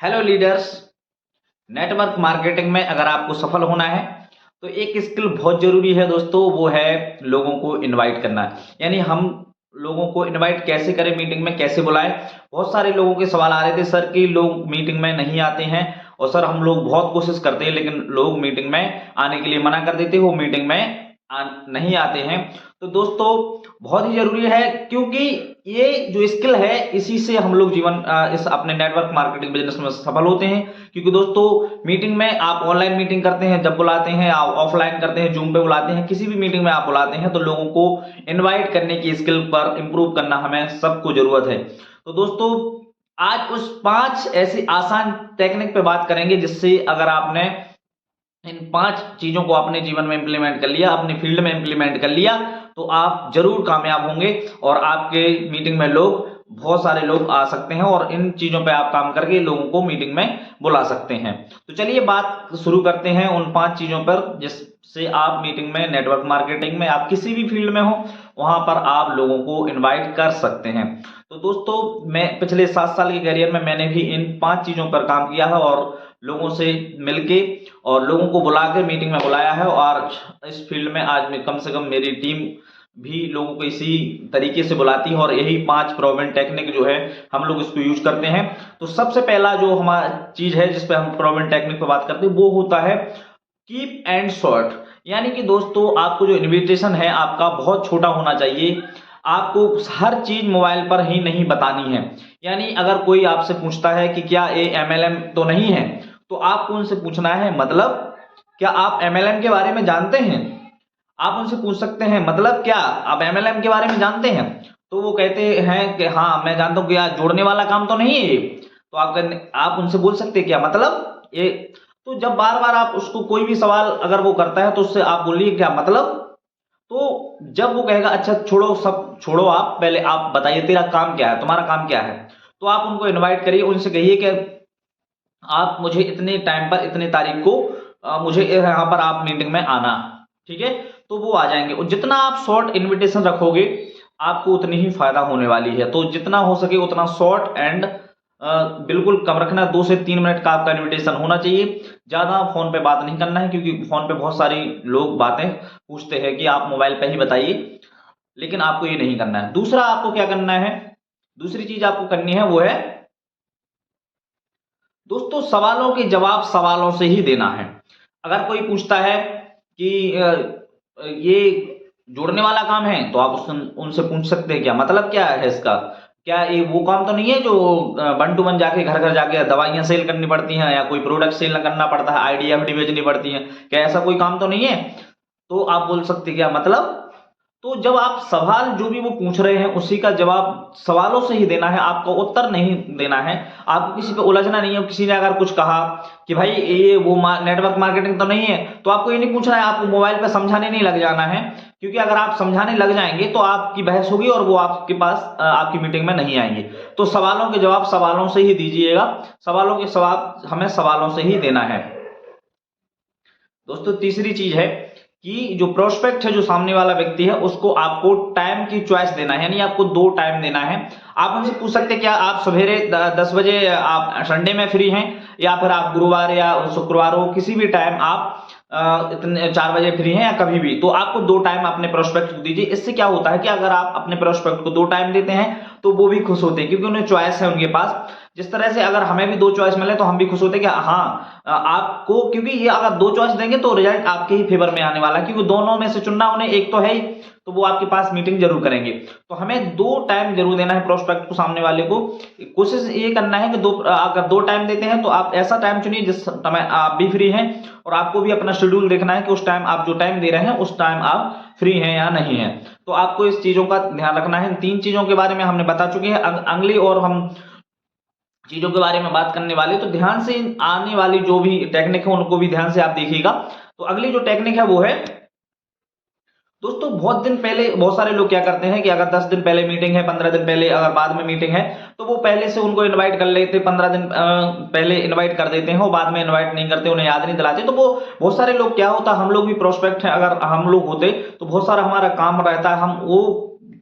Hello leaders. Network marketing में अगर आपको सफल होना है तो एक स्किल बहुत जरूरी है दोस्तों, वो है लोगों को इनवाइट करना। यानी हम लोगों को इनवाइट कैसे करें, मीटिंग में कैसे बुलाएं। बहुत सारे लोगों के सवाल आ रहे थे सर कि लोग मीटिंग में नहीं आते हैं, और सर हम लोग बहुत कोशिश करते हैं लेकिन लोग मीटिंग में आने के लिए मना कर देते हैं, वो मीटिंग में नहीं आते हैं। तो दोस्तों बहुत ही जरूरी है, क्योंकि ये जो स्किल है इसी से हम लोग इस अपने नेटवर्क मार्केटिंग बिजनेस में सफल होते हैं। क्योंकि दोस्तों मीटिंग में आप ऑनलाइन मीटिंग करते हैं, जब बुलाते हैं आप ऑफलाइन करते हैं, जूम पे बुलाते हैं, किसी भी मीटिंग में आप बुलाते हैं तो लोगों को इनवाइट करने की स्किल पर इंप्रूव करना हमें सबको जरूरत है। तो दोस्तों आज उस 5 ऐसी आसान टेक्निक पे बात करेंगे जिससे अगर आपने इन 5 चीजों को अपने जीवन में इंप्लीमेंट कर लिया, अपने फील्ड में इंप्लीमेंट कर लिया, तो आप जरूर कामयाब होंगे और आपके मीटिंग में बहुत सारे लोग आ सकते हैं और इन चीजों पे आप काम करके लोगों को मीटिंग में बुला सकते हैं। तो चलिए बात शुरू करते हैं उन 5 चीजों पर जिससे आप मीटिंग में, नेटवर्क मार्केटिंग में, आप किसी भी फील्ड में हो वहां पर आप लोगों को इन्वाइट कर सकते हैं। तो दोस्तों मैं पिछले 7 साल के करियर में मैंने भी इन 5 चीजों पर काम किया है और लोगों से मिलके और लोगों को बुला के मीटिंग में बुलाया है, और इस फील्ड में आज में कम से कम मेरी टीम भी लोगों को इसी तरीके से बुलाती है और यही 5 प्रोवन टेक्निक जो है हम लोग इसको यूज करते हैं। तो सबसे पहला जो हमारा चीज है जिस पे हम प्रोवन टेक्निक पे बात करते हैं वो होता है कीप एंड शॉर्ट। यानी कि दोस्तों आपको जो इनविटेशन है आपका बहुत छोटा होना चाहिए। आपको हर चीज मोबाइल पर ही नहीं बतानी है। यानी अगर कोई आपसे पूछता है कि क्या ये MLM तो नहीं है, तो आपको उनसे पूछना है मतलब क्या आप MLM के बारे में जानते हैं। आप उनसे पूछ सकते हैं मतलब क्या आप MLM के बारे में जानते हैं। तो वो कहते हैं कि हाँ मैं जानता हूँ, क्या जोड़ने वाला काम तो नहीं है ये। तो आप उनसे बोल सकते हैं क्या मतलब ये। तो जब बार बार आप उसको कोई भी सवाल अगर वो करता है तो उससे आप बोलिए क्या मतलब। तो जब वो कहेगा अच्छा छोड़ो, सब छोड़ो, आप पहले आप बताइए तेरा काम क्या है, तुम्हारा काम क्या है। तो आप उनको इनवाइट करिए, उनसे कहिए कि आप मुझे इतने टाइम पर इतने तारीख को मुझे यहाँ पर आप मीटिंग में आना, ठीक है। तो वो आ जाएंगे और जितना आप शॉर्ट इनविटेशन रखोगे आपको उतनी ही फायदा होने वाली है। तो जितना हो सके उतना शॉर्ट एंड बिल्कुल कम रखना। 2 से 3 मिनट का आपका इनविटेशन होना चाहिए। ज्यादा फोन पे बात नहीं करना है, क्योंकि फोन पे बहुत सारी लोग बातें पूछते हैं कि आप मोबाइल पे ही बताइए, लेकिन आपको ये नहीं करना है। दूसरा आपको क्या करना है, दूसरी चीज आपको करनी है वो है दोस्तों सवालों के जवाब सवालों से ही देना है। अगर कोई पूछता है कि ये जोड़ने वाला काम है, तो आप उनसे पूछ सकते हैं क्या मतलब क्या है इसका। क्या ये वो काम तो नहीं है जो 1 to 1 जाके घर घर जाके दवाइयां सेल करनी पड़ती हैं या कोई प्रोडक्ट सेल करना पड़ता है, IDFD बेचनी पड़ती है, क्या ऐसा कोई काम तो नहीं है। तो आप बोल सकते हैं क्या मतलब। तो जब आप सवाल जो भी वो पूछ रहे हैं उसी का जवाब सवालों से ही देना है, आपको उत्तर नहीं देना है। आपको किसी पे उलझना नहीं है। किसी ने अगर कुछ कहा कि भाई ये वो नेटवर्क मार्केटिंग तो नहीं है, तो आपको ये नहीं पूछना है, आपको मोबाइल पे समझाने नहीं लग जाना है। क्योंकि अगर आप समझाने लग जाएंगे तो आपकी बहस होगी और वो आपके पास आपकी मीटिंग में नहीं आएंगे। तो सवालों के जवाब सवालों से ही दीजिएगा। सवालों के जवाब हमें सवालों से ही देना है। दोस्तों तीसरी चीज है कि जो प्रोस्पेक्ट है, जो सामने वाला व्यक्ति है, उसको आपको टाइम की चॉइस देना है। यानी आपको 2 टाइम देना है। आप उनसे पूछ सकते हैं क्या आप सवेरे 10 बजे आप संडे में फ्री हैं, या फिर आप गुरुवार या शुक्रवार हो किसी भी टाइम आप इतने 4 बजे फ्री हैं या कभी भी। तो आपको 2 टाइम अपने प्रोस्पेक्ट को दीजिए। इससे क्या होता है कि अगर आप अपने प्रोस्पेक्ट को 2 टाइम देते हैं तो वो भी खुश होते हैं, क्योंकि उन्हें चॉइस है उनके पास। जिस तरह से अगर हमें भी 2 चॉइस मिले तो हम भी खुश होते हैं कि हाँ आपको, क्योंकि ये अगर 2 चॉइस देंगे तो रिजल्ट आपके ही फेवर में आने वाला है, क्योंकि दोनों में से चुनना उन्हें एक तो है ही, तो वो आपके पास मीटिंग जरूर करेंगे। तो हमें 2 टाइम जरूर देना है प्रोस्पेक्ट को, सामने वाले को। कोशिश ये करना है कि अगर 2 टाइम देते हैं तो आप ऐसा टाइम चुनिए जिस समय आप भी फ्री हैं, और आपको भी अपना शेड्यूल देखना है कि उस टाइम आप जो टाइम दे रहे हैं उस टाइम आप फ्री हैं या नहीं है। तो आपको इस चीजों का ध्यान रखना है। 3 चीजों के बारे में हमने बता चुके हैं। अगली और हम चीजों के बारे में बात करने वाले, तो ध्यान से आने वाली जो भी टेक्निक है उनको भी ध्यान से आप देखिएगा। तो अगली जो टेक्निक है वो है दोस्तों, बहुत दिन पहले बहुत सारे लोग क्या करते हैं कि अगर 10 दिन पहले मीटिंग है, 15 दिन पहले अगर बाद में मीटिंग है, तो वो पहले से उनको इनवाइट कर लेते, 15 दिन पहले इनवाइट कर देते हैं और बाद में इनवाइट नहीं करते, उन्हें याद नहीं दिलाते। तो वो बहुत सारे लोग क्या होता है, हम लोग भी प्रोस्पेक्ट हैं, अगर हम लोग होते तो बहुत सारा हमारा काम रहता है, हम वो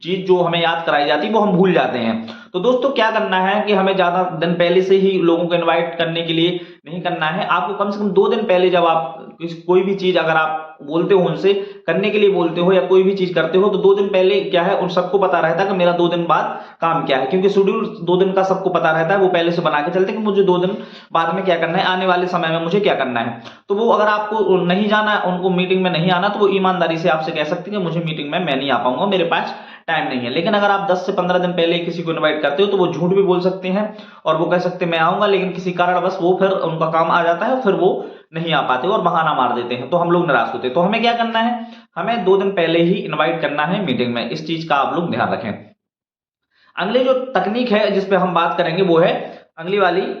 चीज जो हमें याद कराई जाती है वो हम भूल जाते हैं। तो दोस्तों क्या करना है कि हमें ज्यादा दिन पहले से ही लोगों को इनवाइट करने के लिए नहीं करना है। आपको कम से कम 2 दिन पहले, जब आप कोई भी चीज अगर आप बोलते हो उनसे करने के लिए बोलते हो या कोई भी चीज करते हो, तो 2 दिन पहले क्या है उन सबको पता रहता है कि मेरा 2 दिन बाद काम क्या है, क्योंकि शेड्यूल 2 दिन का सबको पता रहता है। वो पहले से बना के चलते हैं कि मुझे 2 दिन बाद में क्या करना है, आने वाले समय में मुझे क्या करना है। तो वो अगर आपको नहीं जाना, उनको मीटिंग में नहीं आना, तो वो ईमानदारी से आपसे कह सकते हैं कि मुझे मीटिंग में मैं नहीं आ पाऊंगा, मेरे पास टाइम नहीं है। लेकिन अगर आप 10 से 15 दिन पहले किसी को इनवाइट करते हो तो वो झूठ भी बोल सकते हैं और वो कह सकते हैं मैं आऊंगा, लेकिन किसी कारणवश वो फिर उनका काम आ जाता है, फिर वो नहीं आ पाते और बहाना मार देते हैं, तो हम लोग निराश होते हैं। तो हमें क्या करना है, हमें 2 दिन पहले ही इनवाइट करना है मीटिंग में। इस चीज का आप लोग ध्यान रखें। अगली जो तकनीक है जिस पे हम बात करेंगे वो है अगली वाली,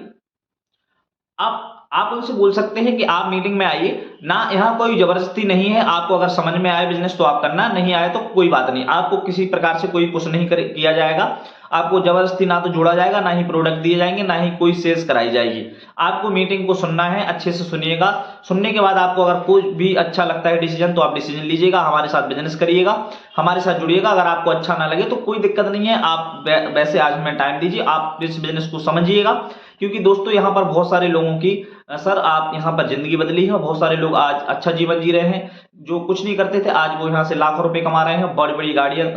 आप उनसे बोल सकते हैं कि आप मीटिंग में आइए ना, यहाँ कोई जबरदस्ती नहीं है। आपको अगर समझ में आए बिजनेस तो आप करना, नहीं आए तो कोई बात नहीं। आपको किसी प्रकार से कोई पुश नहीं किया जाएगा, आपको जबरदस्ती ना तो जोड़ा जाएगा, ना ही प्रोडक्ट दिए जाएंगे, ना ही कोई सेल्स कराई जाएगी। आपको मीटिंग को सुनना है, अच्छे से सुनिएगा। सुनने के बाद आपको अगर कोई भी अच्छा लगता है डिसीजन, तो आप डिसीजन लीजिएगा, हमारे साथ बिजनेस करिएगा, हमारे साथ जुड़िएगा। अगर आपको अच्छा ना लगे तो कोई दिक्कत नहीं है, आप वैसे आज हमें टाइम दीजिए, आप इस बिजनेस को समझिएगा। क्योंकि दोस्तों यहाँ पर बहुत सारे लोगों की सर आप यहाँ पर जिंदगी बदली है, बहुत सारे लोग आज अच्छा जीवन जी रहे हैं। जो कुछ नहीं करते थे आज वो यहाँ से लाखों रुपए कमा रहे हैं, बड़ी बड़ी गाड़ियां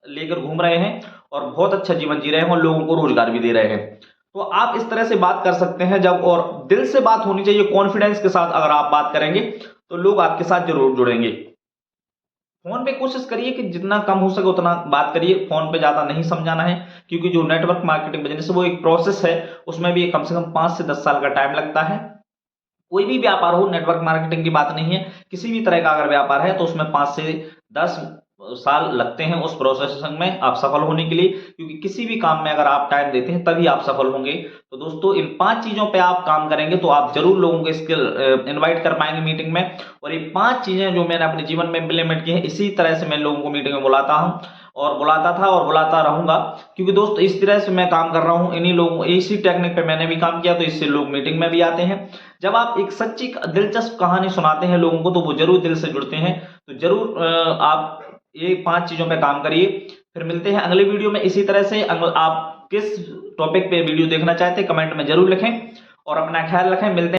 लेकर घूम रहे हैं और बहुत अच्छा जीवन जी रहे हैं और लोगों को रोजगार भी दे रहे हैं। तो आप इस तरह से बात कर सकते हैं जब, और दिल से बात होनी चाहिए, कॉन्फिडेंस के साथ अगर आप बात करेंगे तो लोग आपके साथ जरूर जुड़ेंगे। फोन पे कोशिश करिए कि जितना कम हो सके उतना बात करिए, फोन पे ज्यादा नहीं समझाना है, क्योंकि जो नेटवर्क मार्केटिंग बिजनेस है वो एक प्रोसेस है, उसमें भी कम से कम 5 से 10 साल का टाइम लगता है। कोई भी व्यापार हो, नेटवर्क मार्केटिंग की बात नहीं है, किसी भी तरह का अगर व्यापार है तो उसमें 5 से 10 साल लगते हैं उस प्रोसेस में आप सफल होने के लिए। क्योंकि किसी भी काम में अगर आप टाइम देते हैं तभी आप सफल होंगे। तो दोस्तों इन 5 चीजों पे आप काम करेंगे तो आप जरूर लोगों को स्किल इनवाइट कर पाएंगे मीटिंग में। और ये 5 चीजें जो मैंने अपने जीवन में इंप्लीमेंट की है, इसी तरह से मैं लोगों को मीटिंग में बुलाता हूँ और बुलाता था और बुलाता रहूंगा। क्योंकि दोस्त इस तरह से मैं काम कर रहा हूँ, इन्हीं लोगों, इसी टेक्निक पे मैंने भी काम किया, तो इससे लोग मीटिंग में भी आते हैं। जब आप एक सच्ची दिलचस्प कहानी सुनाते हैं लोगों को तो वो जरूर दिल से जुड़ते हैं। तो जरूर आप ये 5 चीजों पे काम करिए। फिर मिलते हैं अगले वीडियो में इसी तरह से। आप किस टॉपिक पे वीडियो देखना चाहते हैं कमेंट में जरूर लिखें और अपना ख्याल रखें। मिलते हैं।